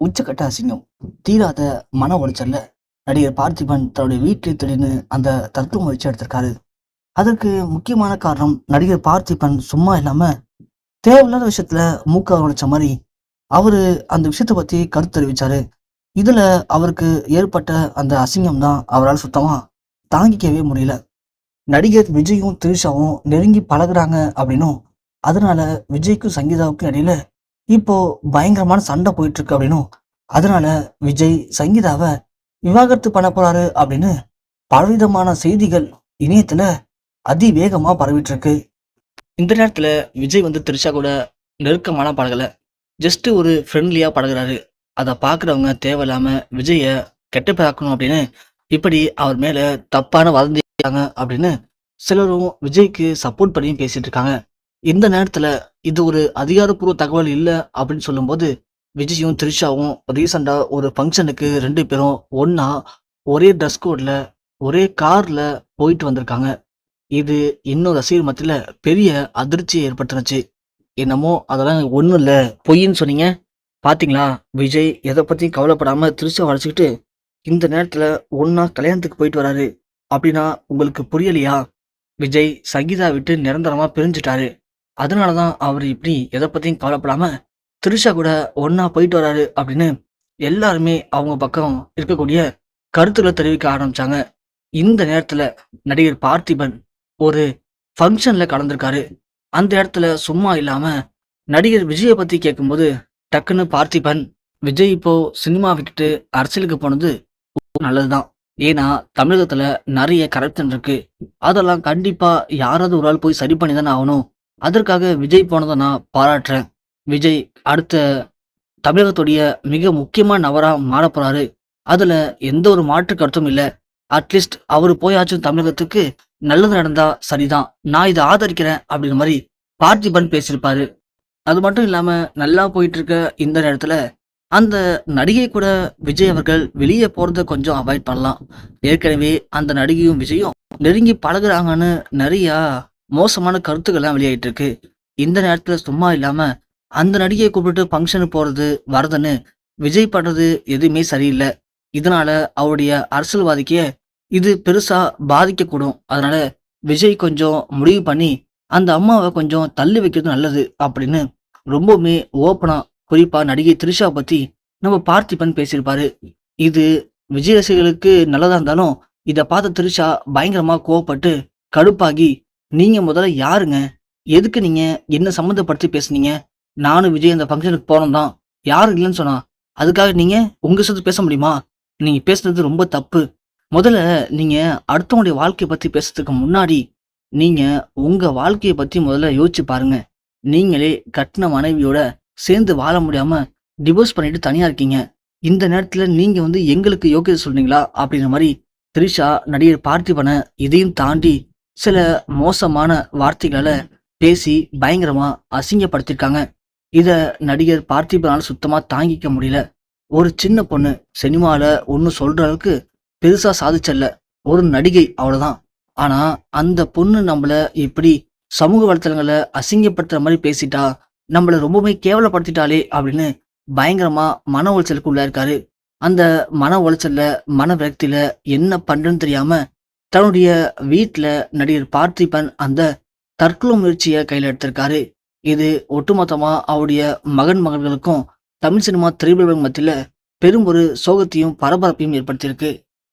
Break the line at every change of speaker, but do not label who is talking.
உச்சக்கட்ட அசிங்கம். தீராத மன உளைச்சல்ல நடிகர் பார்த்திபன் தன்னுடைய வீட்டிலே திடீர்னு அந்த தத்துவ முயற்சி எடுத்திருக்காரு. அதற்கு முக்கியமான காரணம் நடிகர் பார்த்திபன் சும்மா இல்லாம தேவையில்லாத விஷயத்துல மூக்க உழைச்ச மாதிரி அவரு அந்த விஷயத்த பத்தி கருத்து தெரிவிச்சாரு. இதுல அவருக்கு ஏற்பட்ட அந்த அசிங்கம் தான் அவரால் சுத்தமா தாங்கிக்கவே முடியல. நடிகர் விஜயும் திரிஷாவும் நெருங்கி பழகுறாங்க அப்படின்னும், அதனால விஜய்க்கும் சங்கீதாவுக்கும் இடையில இப்போ பயங்கரமான சண்டை போயிட்டு இருக்கு அப்படின்னும், அதனால விஜய் சங்கீதாவை விவாகரத்து பண்ண போறாரு அப்படின்னு பலவிதமான செய்திகள் இணையத்துல அதிவேகமா பரவிட்டு இருக்கு. இந்த நேரத்துல விஜய் திரிஷா கூட நெருக்கமான பழகல. ஜஸ்ட் ஒரு ஃப்ரெண்ட்லியா பழகுறாரு. அதை பாக்குறவங்க தேவையில்லாம விஜய கெட்ட பேராக்கணும் அப்படின்னு இப்படி அவர் மேல தப்பான வதந்தி அப்படின்னு சிலரும் விஜய்க்கு சப்போர்ட் பண்ணியும் பேசிட்டு இருக்காங்க. இந்த நேரத்துல இது ஒரு அதிகாரப்பூர்வ தகவல் இல்ல அப்படின்னு சொல்லும்போது, விஜயும் த்ரிஷாவும் ரீசெண்டா ஒரு ஃபங்க்ஷனுக்கு 2 பேரும் ஒண்ணா ஒரே ட்ரெஸ் கோட்ல ஒரே கார்ல போயிட்டு வந்திருக்காங்க. இது இன்னும் ரசிகர் மத்தியில பெரிய அதிர்ச்சியை ஏற்பட்டுருச்சு. என்னமோ அதெல்லாம் ஒண்ணும் இல்ல, பொய்ன்னு சொன்னீங்க பாத்தீங்களா? விஜய் எதை பத்தியும் கவலைப்படாம த்ரிஷா வளைச்சுக்கிட்டு இந்த நேரத்துல ஒண்ணா கல்யாணத்துக்கு போயிட்டு வராரு அப்படின்னா உங்களுக்கு புரியலையா? விஜய் சங்கீதா விட்டு நிரந்தரமா பிரிஞ்சுட்டாரு. அதனாலதான் அவர் இப்படி எதை பத்தியும் கவலைப்படாம த்ரிஷா கூட ஒண்ணா போயிட்டு வராரு அப்படின்னு எல்லாருமே அவங்க பக்கம் இருக்கக்கூடிய கருத்துக்களை தெரிவிக்க ஆரம்பிச்சாங்க. இந்த நேரத்துல நடிகர் பார்த்திபன் ஒரு ஃபங்க்ஷன்ல கலந்திருக்காரு. அந்த இடத்துல சும்மா இல்லாம நடிகர் விஜயை பத்தி கேட்கும்போது டக்குன்னு பார்த்திபன், விஜய் இப்போ சினிமா விட்டுட்டு அரசியலுக்கு போனது நல்லதுதான். ஏன்னா தமிழகத்துல நிறைய கரப்ஷன் இருக்கு. அதெல்லாம் கண்டிப்பா யாராவது ஒரு ஆள் போய் சரி பண்ணி தானே ஆகணும். அதற்காக விஜய் போனதை நான் பாராட்டுறேன். விஜய் அடுத்த தமிழகத்துடைய மிக முக்கியமான நபரா மாறப் போறாரு. அதுல எந்த ஒரு மாற்று கருத்தும் இல்ல. அட்லீஸ்ட் அவரு போயாச்சும் தமிழகத்துக்கு நல்லது நடந்தா சரிதான், நான் இதை ஆதரிக்கிறேன் அப்படிங்கிற மாதிரி பார்த்திபன் பேசியிருப்பாரு. அது மட்டும் இல்லாம நல்லா போயிட்டு இருக்க இந்த நேரத்துல அந்த நடிகை கூட விஜய் அவர்கள் வெளியே போறத கொஞ்சம் அவாய்ட் பண்ணலாம். ஏற்கனவே அந்த நடிகையும் விஜயும் நெருங்கி பழகுறாங்கன்னு நிறைய மோசமான கருத்துக்கள்லாம் வெளியாயிட்டு இருக்கு. இந்த நேரத்துல சும்மா இல்லாம அந்த நடிகையை கூப்பிட்டு ஃபங்க்ஷனுக்கு போறது வரதுன்னு விஜய் பண்றது எதுவுமே சரியில்லை. இதனால அவருடைய அரசியல்வாதிக்கே இது பெருசா பாதிக்கக்கூடும். அதனால விஜய் கொஞ்சம் முடிவு பண்ணி அந்த அம்மாவை கொஞ்சம் தள்ளி வைக்கிறது நல்லது அப்படின்னு ரொம்பவுமே ஓப்பனா குறிப்பா நடிகை த்ரிஷா பத்தி நம்ம பார்த்திபன் பேசியிருப்பாரு. இது விஜய் ரசிகர்களுக்கு நல்லதா இருந்தாலும் இதை பார்த்த த்ரிஷா பயங்கரமா கோவப்பட்டு கடுப்பாகி, நீங்க முதல்ல யாருங்க, எதுக்கு நீங்க என்ன சம்மந்தப்படுத்தி பேசுனீங்க? நானும் விஜய் அந்த ஃபங்க்ஷனுக்கு போனோம் தான், யாரும் இல்லைன்னு சொன்னா அதுக்காக நீங்க உங்க சேர்த்து பேச முடியுமா? நீங்க பேசுனது ரொம்ப தப்பு. முதல்ல நீங்க அடுத்தவங்களுடைய வாழ்க்கையை பத்தி பேசுறதுக்கு முன்னாடி நீங்க உங்க வாழ்க்கையை பத்தி முதல்ல யோசிச்சு பாருங்க. நீங்களே கட்டின மனைவியோட சேர்ந்து வாழ முடியாம டிவோர்ஸ் பண்ணிட்டு தனியா இருக்கீங்க. இந்த நேரத்துல நீங்க எங்களுக்கு யோகியதை சொல்றீங்களா அப்படிங்கிற மாதிரி த்ரிஷா நடிகர் பார்த்திபனை இதையும் தாண்டி சில மோசமான வார்த்தைகளை பேசி பயங்கரமா அசிங்கப்படுத்திருக்காங்க. இத நடிகர் பார்த்திபனால சுத்தமா தாங்கிக்க முடியல. ஒரு சின்ன பொண்ணு சினிமால ஒன்னு சொல்ற அளவுக்கு பெருசா சாதிச்சல்ல, ஒரு நடிகை அவ்வளவுதான். ஆனா அந்த பொண்ணு நம்மள இப்படி சமூக வலைத்தளங்களை அசிங்கப்படுத்துற மாதிரி பேசிட்டா, நம்மள ரொம்பவே கேவலப்படுத்திட்டாலே அப்படின்னு பயங்கரமா மன உளைச்சலுக்கு உள்ளாயிருக்காரு. அந்த மன உளைச்சல்ல மன விரக்தியில என்ன பண்றேன்னு தெரியாம தன்னுடைய வீட்டுல நடிகர் பார்த்திபன் அந்த தற்கொலை முயற்சியை கையில எடுத்திருக்காரு. இது ஒட்டுமொத்தமா அவருடைய மகன்களுக்கும் தமிழ் சினிமா திரையுலகம் மத்தியில பெரும் ஒரு சோகத்தையும் பரபரப்பையும் ஏற்படுத்தியிருக்கு.